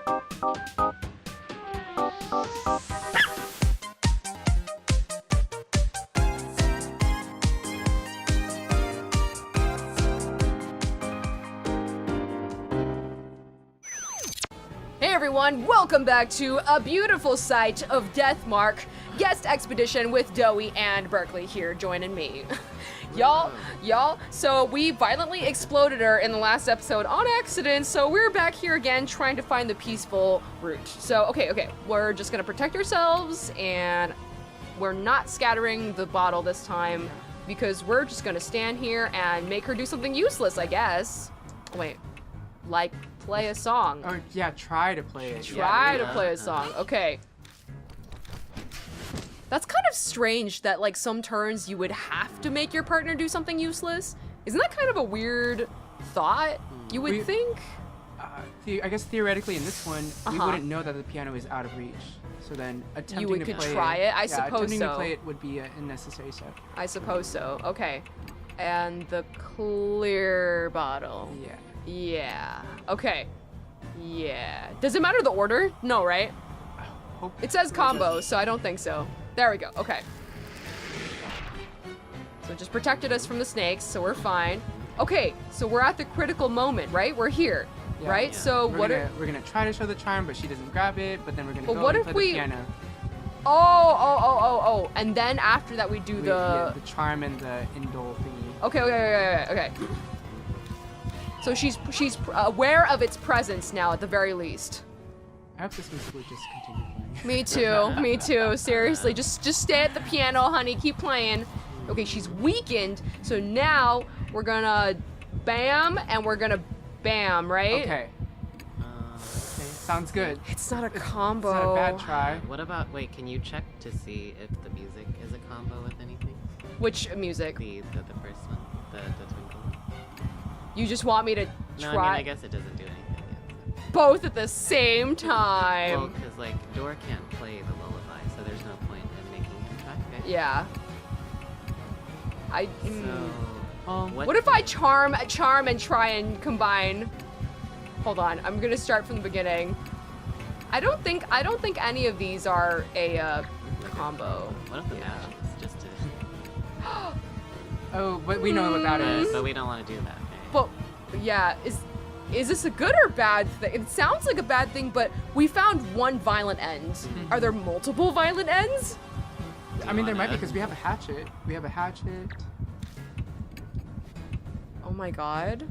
Hey everyone, welcome back to a beautiful sight of Deathmark guest expedition with Doughy and Berkeley here joining me. Y'all, so we violently exploded her in the last episode on accident, so we're back here again trying to find the peaceful route. So, okay, we're just gonna protect ourselves and we're not scattering the bottle this time because we're just gonna stand here and make her do something useless, I guess. Wait, like play a song. Oh, yeah, try to play it. Try to play a song, okay. That's kind of strange that, like, some turns you would have to make your partner do something useless. Isn't that kind of a weird thought, you would think? I guess theoretically in this one, we wouldn't know that the piano is out of reach. So then attempting to play try it, I suppose attempting so. to play it would be an unnecessary step. I suppose so, okay. And the clear bottle. Yeah, okay. Yeah. Does it matter the order? No, right? It says combo, so I don't think so. There we go, okay. So it just protected us from the snakes, so we're fine. Okay, so we're at the critical moment, right? We're here, right? Yeah. So we're gonna try to show the charm, but she doesn't grab it, but then we're gonna go and play the piano. Oh, and then after that we do the charm and the indole thingy. Okay. So she's aware of its presence now at the very least. I hope this music would just continue playing. Me too, seriously. Just stay at the piano, honey, keep playing. Okay, she's weakened, so now we're gonna bam and we're gonna bam, right? Okay. Sounds good. It's not a combo. It's not a bad try. What about, wait, can you check to see if the music is a combo with anything? Which music? The first one, the twinkle. You just want me to try? No, I mean, I guess it doesn't do anything yet. Both at the same time. Well, because, like, Dora can't play the lullaby, so there's no point in making it. Okay. Yeah. So, what if I charm and try and combine? Hold on, I'm gonna start from the beginning. I don't think any of these are a combo. What if the match is just to... Oh, but we know what that is. But we don't want to do that. Okay? But yeah, is this a good or bad thing? It sounds like a bad thing, but we found one violent end. Are there multiple violent ends? I mean, there might be because we have a hatchet. Oh my god.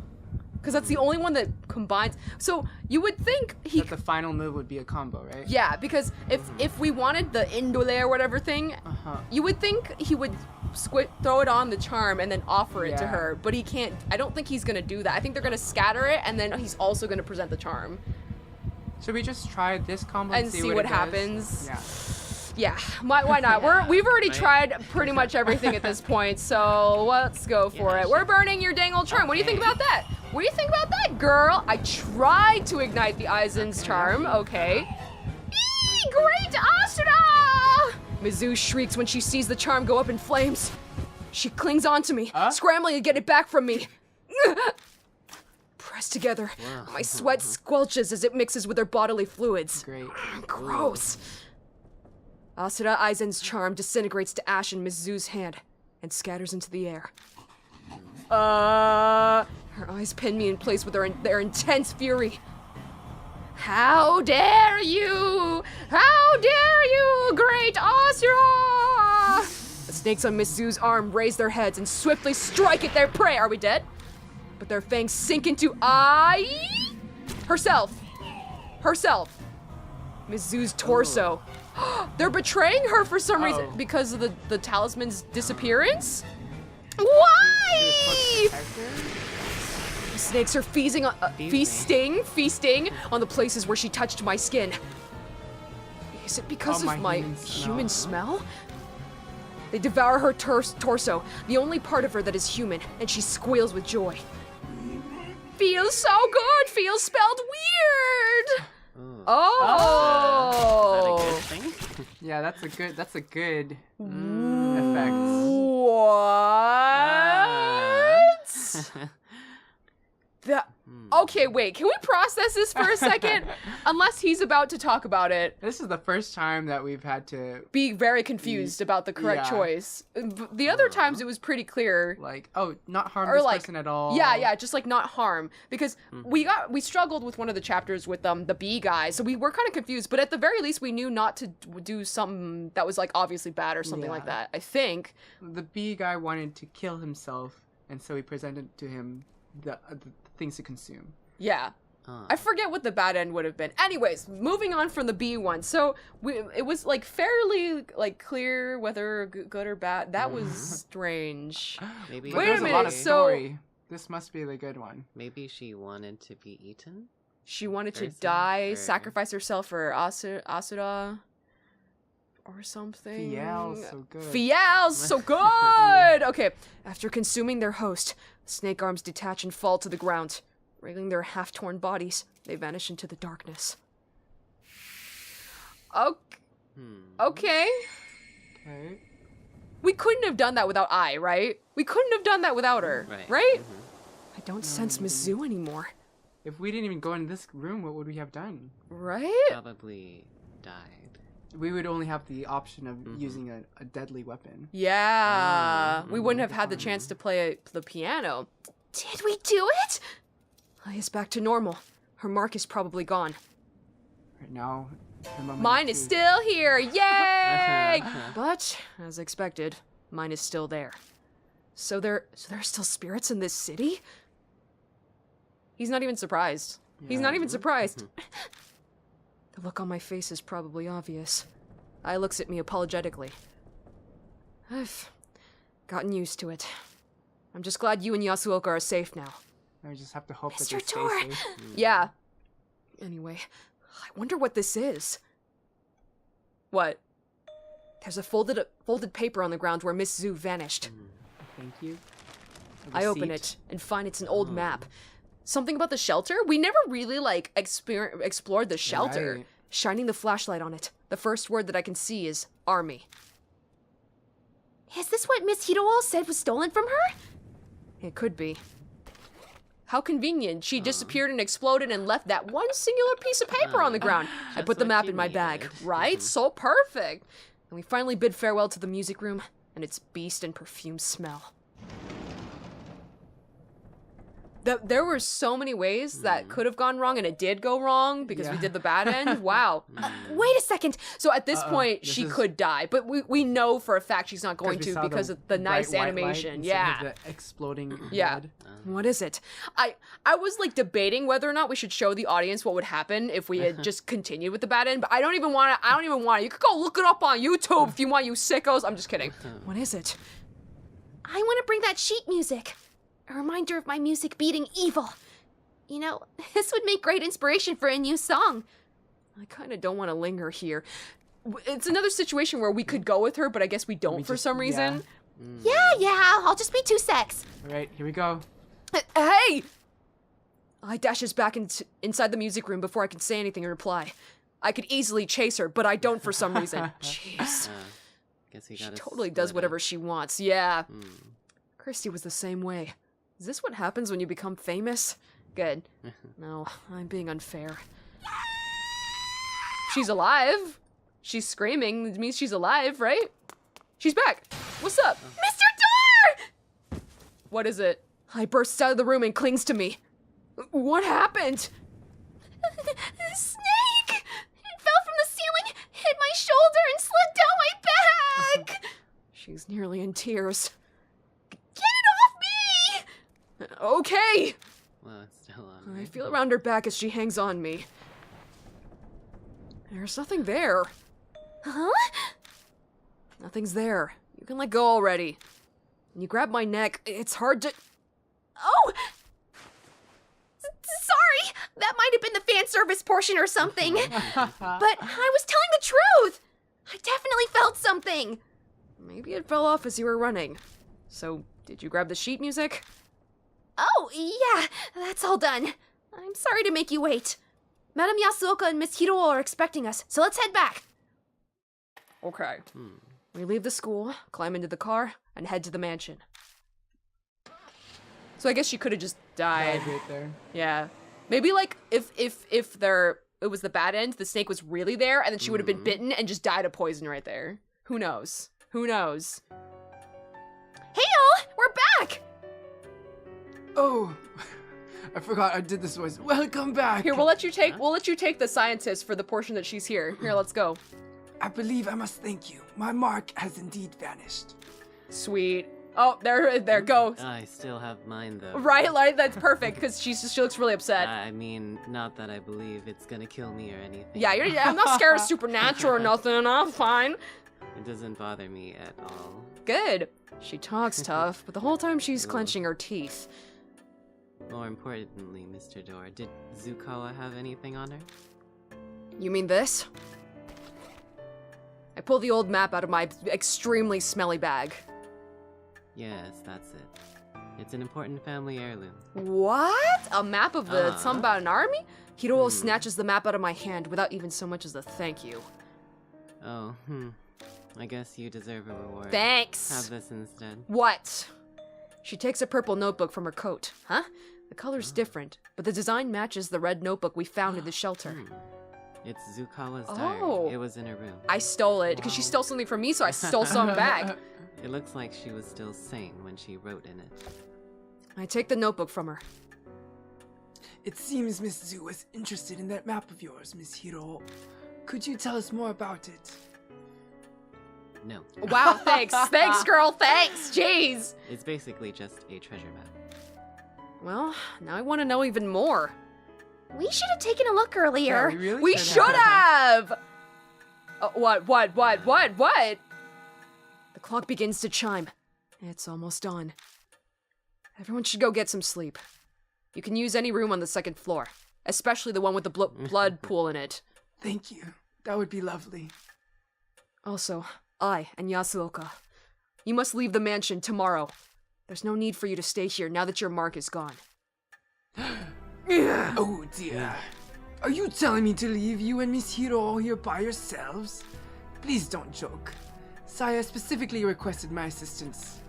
Because that's the only one that combines. So you would think that the final move would be a combo, right? Yeah, because if we wanted the indole or whatever thing, you would think he would throw it on the charm and then offer it to her, but he can't. I don't think he's gonna do that. I think they're gonna scatter it and then he's also gonna present the charm. Should we just try this combo and see what happens? Yeah. Why not? We've already tried pretty much everything at this point, so let's go for it. We're burning your dang old charm. What do you think about that? What do you think about that, girl? I tried to ignite the Eisen's charm. Okay. Eee, great Asura! Mizzou shrieks when she sees the charm go up in flames. She clings onto me, scrambling to get it back from me. Pressed together, my sweat squelches as it mixes with her bodily fluids. Great. Gross. Asura Aizen's charm disintegrates to ash in Mizzou's hand and scatters into the air. Her eyes pin me in place with their intense fury. How dare you! How dare you, great Asura! The snakes on Mizzou's arm raise their heads and swiftly strike at their prey. Are we dead? But their fangs sink into herself. Mizzou's torso. They're betraying her for some reason because of the talisman's disappearance? Why? The snakes are feasting on the places where she touched my skin. Is it because of my human smell? They devour her torso, the only part of her that is human, and she squeals with joy. Feels so good, feels spelled weird. Oh. Is that a good thing? Yeah, that's a good effect. What? Okay, wait, can we process this for a second? Unless he's about to talk about it. This is the first time that we've had to Be very confused about the correct choice. The other times it was pretty clear. like, oh, not harm Or this like, person at all. yeah, just like not harm. Because we struggled with one of the chapters with the bee guy, so we were kind of confused, but at the very least we knew not to do something that was like obviously bad or something like that, I think. The bee guy wanted to kill himself, and so we presented to him the things to consume. Yeah. I forget what the bad end would have been. Anyways, moving on from the B one. So it was like fairly like clear whether good or bad. That was strange. Maybe. Wait a There's minute, a lot of so- story. This must be the good one. Maybe she wanted to be eaten. She wanted to Person, die, or- sacrifice herself for Asura or something. Fiel's so good. Fiel's so good! Okay, after consuming their host, snake arms detach and fall to the ground. Wriggling their half-torn bodies, they vanish into the darkness. Okay. Okay. Okay. We couldn't have done that without I, right? We couldn't have done that without her, right? I don't sense Mizzou anymore. If we didn't even go in this room, what would we have done? Right? Probably died. We would only have the option of using a deadly weapon. Yeah. We wouldn't have had the chance to play the piano. Did we do it? I is back to normal. Her mark is probably gone. Right now, the moment Mine of is truth. still here. Yay! But, as expected, mine is still there. So there are still spirits in this city? He's not even surprised. He's not even surprised. The look on my face is probably obvious. I looks at me apologetically. I've gotten used to it. I'm just glad you and Yasuoka are safe now. I just have to hope that Mr. they stay Tor. safe. Yeah. Anyway, I wonder what this is. What? There's a folded paper on the ground where Miss Zhu vanished. Thank you. A I open receipt. it and find it's an old map. Something about the shelter? We never really, like, explored the shelter. Right. Shining the flashlight on it, the first word that I can see is army. Is this what Miss Hiroo said was stolen from her? It could be. How convenient. She disappeared and exploded and left that one singular piece of paper on the ground. I Just put the what map you in my bag. needed. Right? So perfect. And we finally bid farewell to the music room and its beast and perfume smell. There were so many ways that could have gone wrong, and it did go wrong because we Yeah. did the bad end. Wow. Wait a second. So at this point, This she is- could die, but we know for a fact she's not going we to saw because of the bright nice white light animation. instead Yeah. of the exploding Yeah. blood. What is it? I was like debating whether or not we should show the audience what would happen if we had just continued with the bad end, but I don't even want to. You could go look it up on YouTube if you want, you sickos. I'm just kidding. What is it? I want to bring that sheet music. A reminder of my music beating evil. You know, this would make great inspiration for a new song. I kind of don't want to linger here. It's another situation where we could go with her, but I guess we don't for just- some reason. Yeah, I'll just be 2 secs. All right, here we go. Hey! I dashes back inside the music room before I can say anything in reply. I could easily chase her, but I don't for some reason. Jeez. Guess we She gotta totally does split whatever up. she wants. Yeah. Christy was the same way. Is this what happens when you become famous? Good. No, I'm being unfair. She's alive. She's screaming. It means she's alive, right? She's back. What's up? Mr. Tor! What is it? I bursts out of the room and clings to me. What happened? Snake! It fell from the ceiling, hit my shoulder, and slid down my back! She's nearly in tears. Get it off me! Okay. Well, it's still on. I right? feel around her back as she hangs on me. There's nothing there. Huh? Nothing's there. You can let go already. When you grab my neck, it's hard to... Oh! Sorry! That might have been the fan service portion or something. But I was telling the truth! I definitely felt something! Maybe it fell off as you were running. So, did you grab the sheet music? Oh, yeah, that's all done. I'm sorry to make you wait. Madame Yasuoka and Miss Hiroo are expecting us, so let's head back. Okay. We leave the school, climb into the car, and head to the mansion. So I guess she could have just died. Right there. Yeah. Maybe like if it was the bad end, the snake was really there, and then she would have been bitten and just died of poison right there. Who knows? Who knows? Hey-o! We're back! Oh, I forgot I did this voice. Welcome back. Here, we'll let you take the scientist for the portion that she's here. Here, let's go. I believe I must thank you. My mark has indeed vanished. Sweet. Oh, there, go. I still have mine though. Right, like that's perfect because she looks really upset. I mean, not that I believe it's gonna kill me or anything. Yeah, I'm not scared of supernatural or nothing. I'm fine. It doesn't bother me at all. Good. She talks tough, but the whole time she's clenching her teeth. More importantly, Mr. Door, did Zukawa have anything on her? You mean this? I pull the old map out of my extremely smelly bag. Yes, that's it. It's an important family heirloom. What? A map of the Sanban army? Hiro snatches the map out of my hand without even so much as a thank you. Oh, I guess you deserve a reward. Thanks. Have this instead. What? She takes a purple notebook from her coat. Huh? The color's different, but the design matches the red notebook we found in the shelter. It's Zukawa's Oh. diary. It was in her room. I stole it because she stole something from me, so I stole some back. It looks like she was still sane when she wrote in it. I take the notebook from her. It seems Miss Zu was interested in that map of yours, Miss Hiro. Could you tell us more about it? No. Wow, thanks. Thanks, girl, thanks. Jeez. It's basically just a treasure map. Well, now I want to know even more. We should have taken a look earlier. Yeah, we really We should have! What? The clock begins to chime. It's almost dawn. Everyone should go get some sleep. You can use any room on the second floor, especially the one with the blood pool in it. Thank you. That would be lovely. Also, I and Yasuoka, you must leave the mansion tomorrow. There's no need for you to stay here now that your mark is gone. Oh dear. Are you telling me to leave you and Miss Hiro all here by yourselves? Please don't joke. Saya specifically requested my assistance.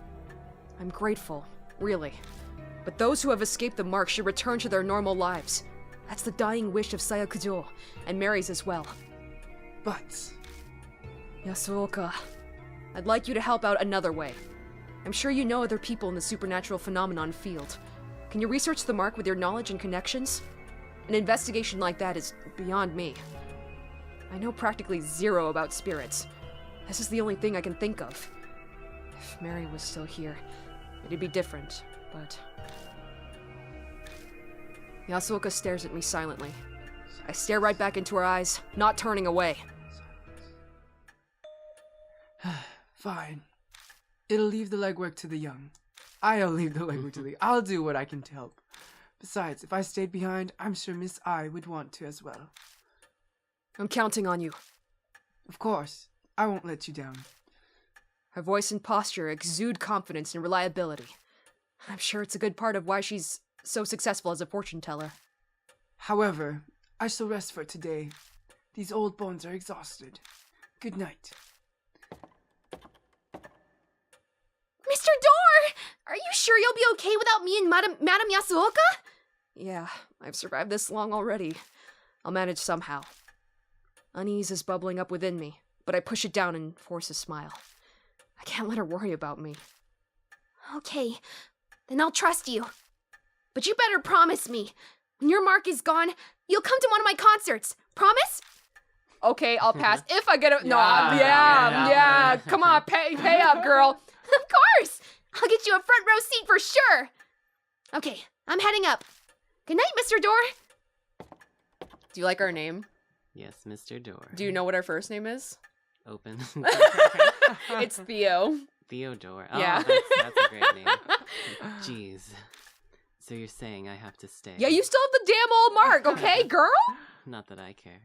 I'm grateful, really. But those who have escaped the mark should return to their normal lives. That's the dying wish of Sayakujo, and Mary's as well. But... Yasuoka, I'd like you to help out another way. I'm sure you know other people in the supernatural phenomenon field. Can you research the mark with your knowledge and connections? An investigation like that is beyond me. I know practically zero about spirits. This is the only thing I can think of. If Mary was still here, it'd be different, but... Yasuoka stares at me silently. I stare right back into her eyes, not turning away. Fine. It'll leave the legwork to the young. I'll leave the legwork to the... I'll do what I can to help. Besides, if I stayed behind, I'm sure Miss I would want to as well. I'm counting on you. Of course. I won't let you down. Her voice and posture exude confidence and reliability. I'm sure it's a good part of why she's so successful as a fortune teller. However, I shall rest for today. These old bones are exhausted. Good night. Mr. Door! Are you sure you'll be okay without me and Madame Yasuoka? Yeah, I've survived this long already. I'll manage somehow. Unease is bubbling up within me, but I push it down and force a smile. I can't let her worry about me. Okay, then I'll trust you. But you better promise me, when your mark is gone, you'll come to one of my concerts. Promise? Okay, I'll pass. If I get a... No, Yeah. yeah. Come on, pay up, girl. Of course! I'll get you a front row seat for sure! Okay, I'm heading up. Good night, Mr. Door. Do you like our name? Yes, Mr. Door. Do you know what our first name is? Open. It's Theo. Theodore. Oh, Yeah. that's a great name. Jeez. So you're saying I have to stay? Yeah, you still have the damn old mark, okay, girl? Not that I care.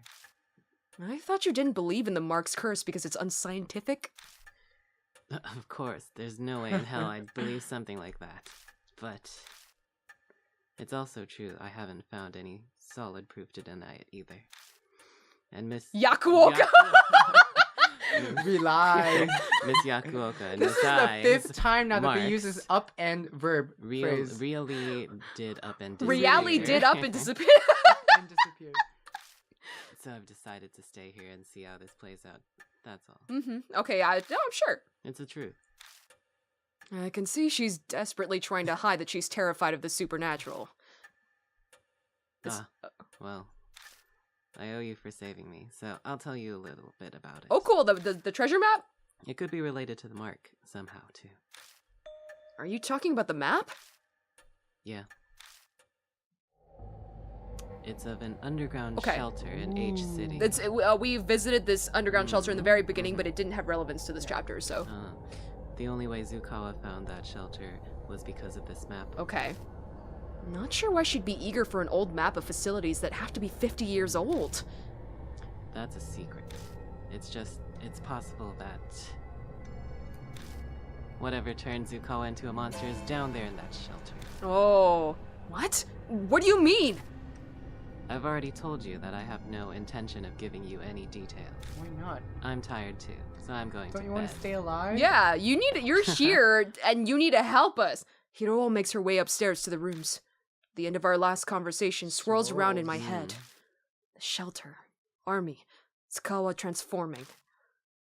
I thought you didn't believe in the mark's curse because it's unscientific. Of course, there's no way in hell I'd believe something like that. But it's also true I haven't found any solid proof to deny it either. And Miss Yakuoka! We lie. Miss Yakuoka and This Miss is the Eyes 5th time now that we use marks this up and verb phrase. really did up and disappear. Reality did up and disappear. And disappeared. So I've decided to stay here and see how this plays out. That's all. Okay, I'm sure. It's the truth. I can see she's desperately trying to hide that she's terrified of the supernatural. Well, I owe you for saving me, so I'll tell you a little bit about it. Oh, cool. The treasure map? It could be related to the mark somehow, too. Are you talking about the map? Yeah. It's of an underground Okay. shelter in H City. We visited this underground shelter in the very beginning, but it didn't have relevance to this chapter, so. The only way Zukawa found that shelter was because of this map. Okay. Not sure why she'd be eager for an old map of facilities that have to be 50 years old. That's a secret. It's possible that whatever turned Zukawa into a monster is down there in that shelter. Oh. What? What do you mean? I've already told you that I have no intention of giving you any details. Why not? I'm tired too, so I'm going Don't to you bed. want to stay alive? Yeah, you're here, and you need to help us. Hiro makes her way upstairs to the rooms. The end of our last conversation swirls around in my head. The shelter, army, Tsukawa transforming.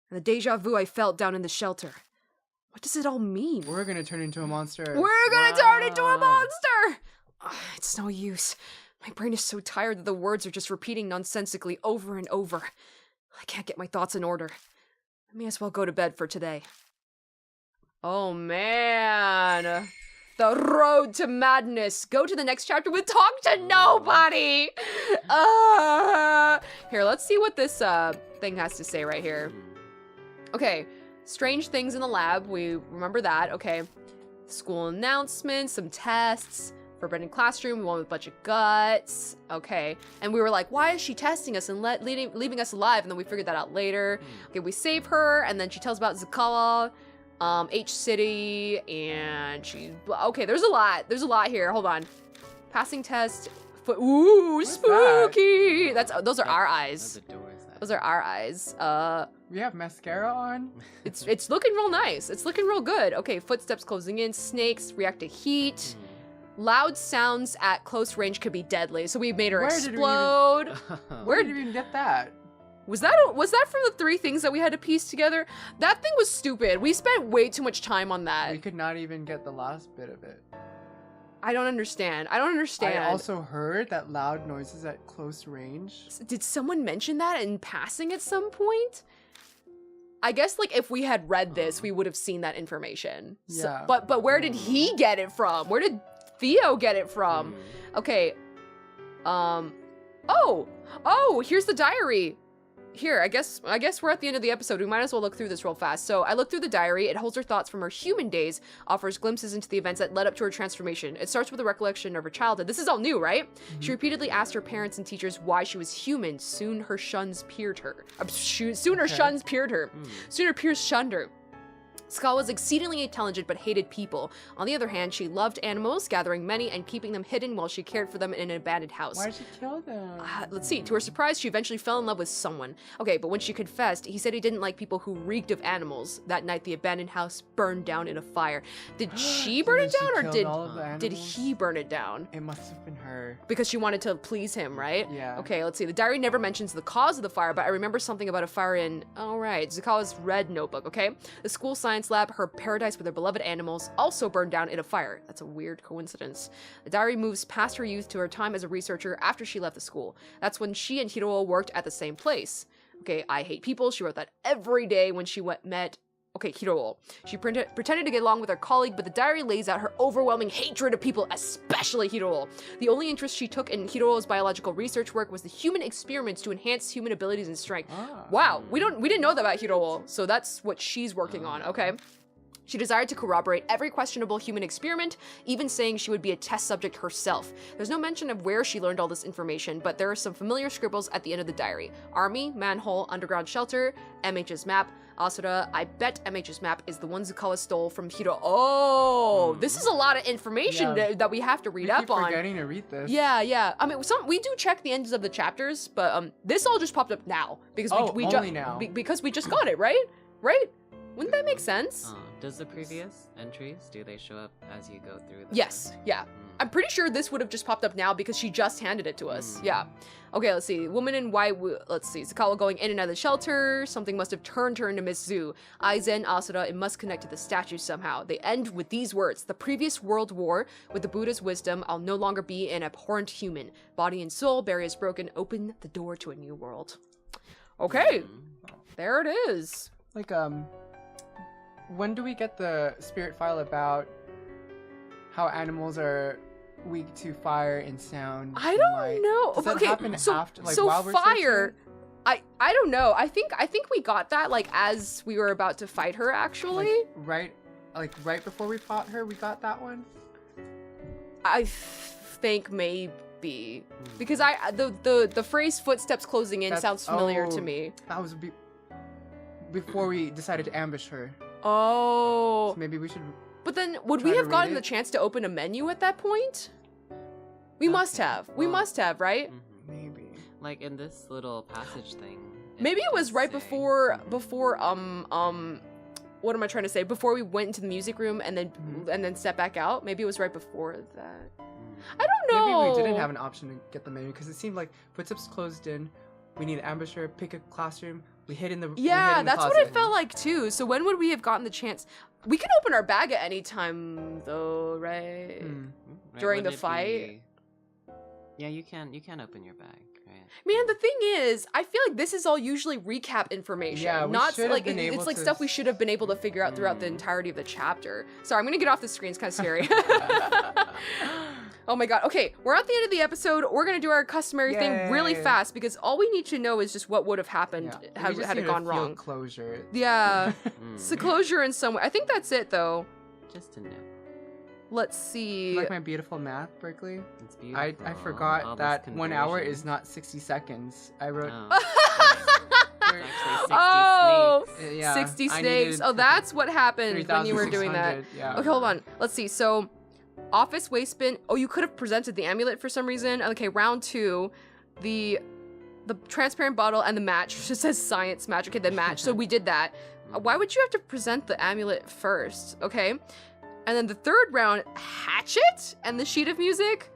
And the deja vu I felt down in the shelter. What does it all mean? We're gonna turn into a monster. We're gonna turn into a monster! It's no use. My brain is so tired that the words are just repeating nonsensically over and over. I can't get my thoughts in order. I may as well go to bed for today. Oh man. The road to madness. Go to the next chapter with talk to nobody. Here, let's see what this thing has to say right here. Okay, strange things in the lab. We remember that. Okay, school announcements, some tests. Forbidden classroom, we went with a bunch of guts. Okay, and we were like, why is she testing us and leaving us alive? And then we figured that out later. Okay, we save her, and then she tells about Zukawa, H City, and she. Okay, there's a lot here. Hold on, passing test. Ooh, spooky. Those are our eyes. Those are our eyes. We have mascara on. It's looking real nice. It's looking real good. Okay, footsteps closing in. Snakes react to heat. Loud sounds at close range could be deadly, so we made her explode. Where did we even get that? Was that from the 3 things that we had to piece together? That thing was stupid. We spent way too much time on that. We could not even get the last bit of it. I don't understand. I also heard that loud noises at close range. Did someone mention that in passing at some point? I guess, like, if we had read this, we would have seen that information. Yeah. But where did he get it from? Where did Theo get it from? Okay. Oh, here's the diary. Here, I guess we're at the end of the episode. We might as well look through this real fast. So I looked through the diary. It holds her thoughts from her human days, offers glimpses into the events that led up to her transformation. It starts with a recollection of her childhood. This is all new, right? She repeatedly asked her parents and teachers why she was human. Soon her shuns peered her. Soon her shuns peered her. Soon her peers shunned her. Ska was exceedingly intelligent but hated people. On the other hand, she loved animals, gathering many and keeping them hidden while she cared for them in an abandoned house. Why did she kill them? Let's see. To her surprise, she eventually fell in love with someone. Okay, but when she confessed, he said he didn't like people who reeked of animals. That night, the abandoned house burned down in a fire. Did she burn it down, or did he burn it down? It must have been her. Because she wanted to please him, right? Yeah. Okay, let's see. The diary never mentions the cause of the fire, but I remember something about a fire in, Zukawa's red notebook, okay? The school science lab, her paradise with her beloved animals, also burned down in a fire. That's a weird coincidence. The diary moves past her youth to her time as a researcher after she left the school. That's when she and Hiro worked at the same place. Okay, I hate people. She wrote that every day when she met Hiro. She pretended to get along with her colleague, but the diary lays out her overwhelming hatred of people, especially Hiro. The only interest she took in Hiro's biological research work was the human experiments to enhance human abilities and strength. Wow, we didn't know that about Hiro, so that's what she's working on, okay? She desired to corroborate every questionable human experiment, even saying she would be a test subject herself. There's no mention of where she learned all this information, but there are some familiar scribbles at the end of the diary. Army, manhole, underground shelter, MH's map. Asura, I bet MH's map is the one Zukawa stole from Hiro. Oh, this is a lot of information that we have to read up on. I'm forgetting to read this. Yeah. I mean, we do check the ends of the chapters, but this all just popped up now because we only now. Because we just got it, right? Right? Wouldn't that make sense? Does the previous entries, do they show up as you go through them? Yes, yeah. I'm pretty sure this would have just popped up now because she just handed it to us. Yeah. Okay, let's see. Woman in white, let's see. Zukawa going in and out of the shelter. Something must have turned her into Miss Zu. Aizen, Asura, it must connect to the statue somehow. They end with these words. The previous world war, with the Buddha's wisdom, I'll no longer be an abhorrent human. Body and soul, barriers broken, open the door to a new world. Okay, there it is. Like, when do we get the spirit file about how animals are weak to fire and sound? I don't know. Does that happen after, like, so while we're fire. searching? I don't know. I think we got that like as we were about to fight her. Actually, right before we fought her, we got that one. I think maybe because the phrase "footsteps closing in" sounds familiar to me. That was before we decided to ambush her. Oh, So maybe we should. but then would try we to have gotten read the it? chance to open a menu at that point? We must have. We must have, right? Maybe. Like in this little passage thing. Maybe it was does right say- before what am I trying to say? Before we went into the music room and then stepped back out. Maybe it was right before that. I don't know. Maybe we didn't have an option to get the menu because it seemed like footsteps closed in. We need an ambusher. Pick a classroom. We hid in the Yeah, that's what closet. it felt like too. So when would we have gotten the chance? We can open our bag at any time though, right? Right, During the wouldn't it fight? Yeah, you can open your bag, right? Man, the thing is, I feel like this is all usually recap information. Yeah, we not should have like been able it's like to stuff we should have been able to figure out throughout the entirety of the chapter. Sorry, I'm gonna get off the screen. It's kind of scary. Oh my god. Okay, we're at the end of the episode. We're gonna do our customary thing really Yay. fast because all we need to know is just what would have happened Yeah. had We just it need to gone feel wrong. Closure. Yeah, it's a closure in some way. I think that's it though. Just to know. Let's see. Like my beautiful math, Berkeley. It's beautiful. I all forgot this that 1 hour conversion. is not 60 seconds. I wrote. Oh. It's actually 60 Oh, snakes. Yeah, 60 I snakes. needed Oh, that's what happened when you were doing that. 3,600, yeah. Okay, hold on. Let's see. So, office waste bin. Oh, you could have presented the amulet for some reason. Okay, round 2. The transparent bottle and the match. It just says science match. Okay, the match. So we did that. Why would you have to present the amulet first? Okay. And then the third round, hatchet and the sheet of music.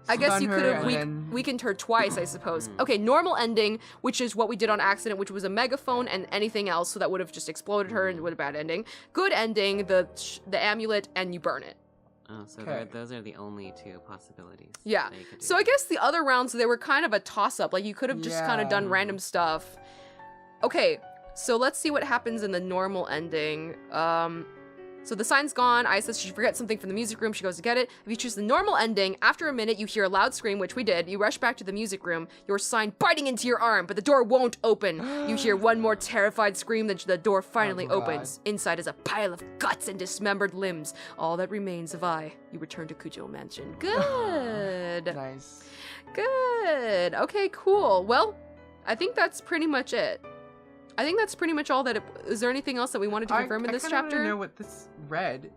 I guess Stun you her could have and then- weakened her twice, I suppose. Okay, normal ending, which is what we did on accident, which was a megaphone and anything else, so that would have just exploded her and would have bad ending. Good ending, the amulet, and you burn it. Oh, so Okay. those are the only 2 possibilities. Yeah. that you could do. So I guess the other rounds, they were kind of a toss-up. Like, you could have just kind of done Yeah. random stuff. Okay, so let's see what happens in the normal ending. So the sign's gone. Aya says she forgets something from the music room. She goes to get it. If you choose the normal ending, after a minute, you hear a loud scream, which we did. You rush back to the music room, your sign biting into your arm, but the door won't open. You hear one more terrified scream, then the door finally Oh, God. opens. Inside is a pile of guts and dismembered limbs. All that remains of I. You return to Kujo Mansion. Good. Nice. Good. Okay, cool. Well, I think that's pretty much it. I think that's pretty much all that is there anything else that we wanted to confirm in this I kinda wanna chapter? know what this read.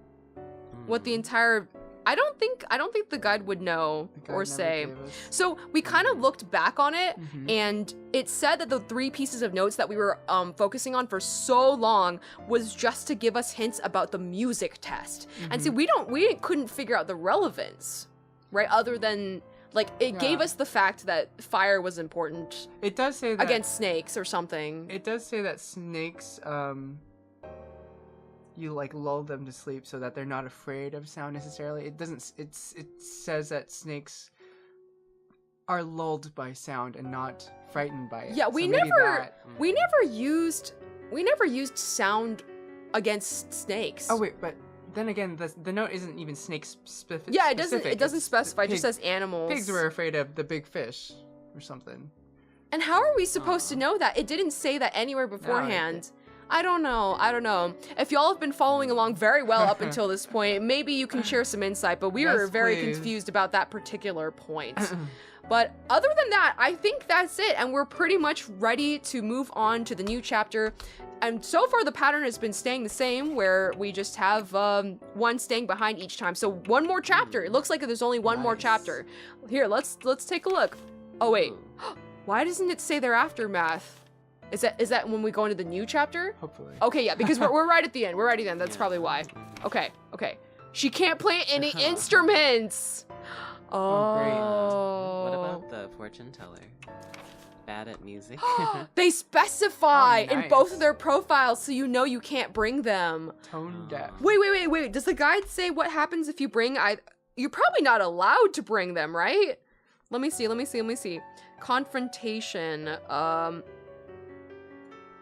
What the entire I don't think the guide would know The guide or never say. gave us- So we kind of looked back on it, Mhm. and it said that the 3 pieces of notes that we were focusing on for so long was just to give us hints about the music test. And see, Mm-hmm. we couldn't figure out the relevance, right? Other than like it gave Yeah. us the fact that fire was important It does say that against snakes or something. It does say that snakes, you like lull them to sleep so that they're not afraid of sound necessarily. It doesn't. It says that snakes are lulled by sound and not frightened by it. Yeah, So we maybe never that- we never used sound against snakes. Oh wait, but then again, the note isn't even snakes specific. Yeah, it doesn't specify. It just pig- says animals. pigs were afraid of the big fish or something. And how are we supposed to know that? It didn't say that anywhere beforehand. I don't know. If y'all have been following along very well up until this point, maybe you can share some insight, but we are Yes, very please. confused about that particular point. But other than that, I think that's it, and we're pretty much ready to move on to the new chapter. And so far, the pattern has been staying the same, where we just have one staying behind each time. So one more chapter. It looks like there's only one more Nice. chapter. Here, let's take a look. Oh wait, Ooh. why doesn't it say their aftermath? Is that when we go into the new chapter? Hopefully. Okay, yeah, because we're right at the end. We're right at the end. That's Yeah. probably why. Okay. She can't play any instruments. Oh. What about the fortune teller? Bad at music? They specify Oh, in both of nice. their profiles, so you know you can't bring them. Tone deaf. Wait. Does the guide say what happens if you bring You're probably not allowed to bring them, right? Let me see. Confrontation.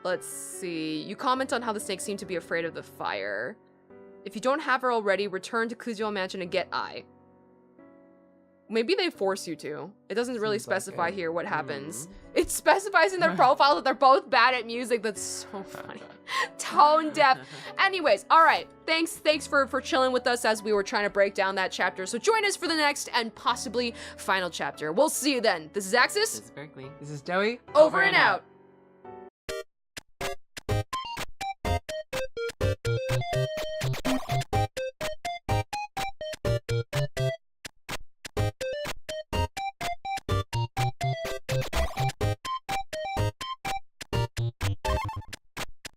Let's see. You comment on how the snakes seem to be afraid of the fire. If you don't have her already, return to Kujo Mansion and get Ai. Maybe they force you to. It doesn't really Seems like specify it. here what happens. It specifies in their profile that they're both bad at music. That's so funny. Tone deaf. Anyways, all right. Thanks for chilling with us as we were trying to break down that chapter. So join us for the next and possibly final chapter. We'll see you then. This is Axis. This is Berkeley. This is Doughy. Over and out.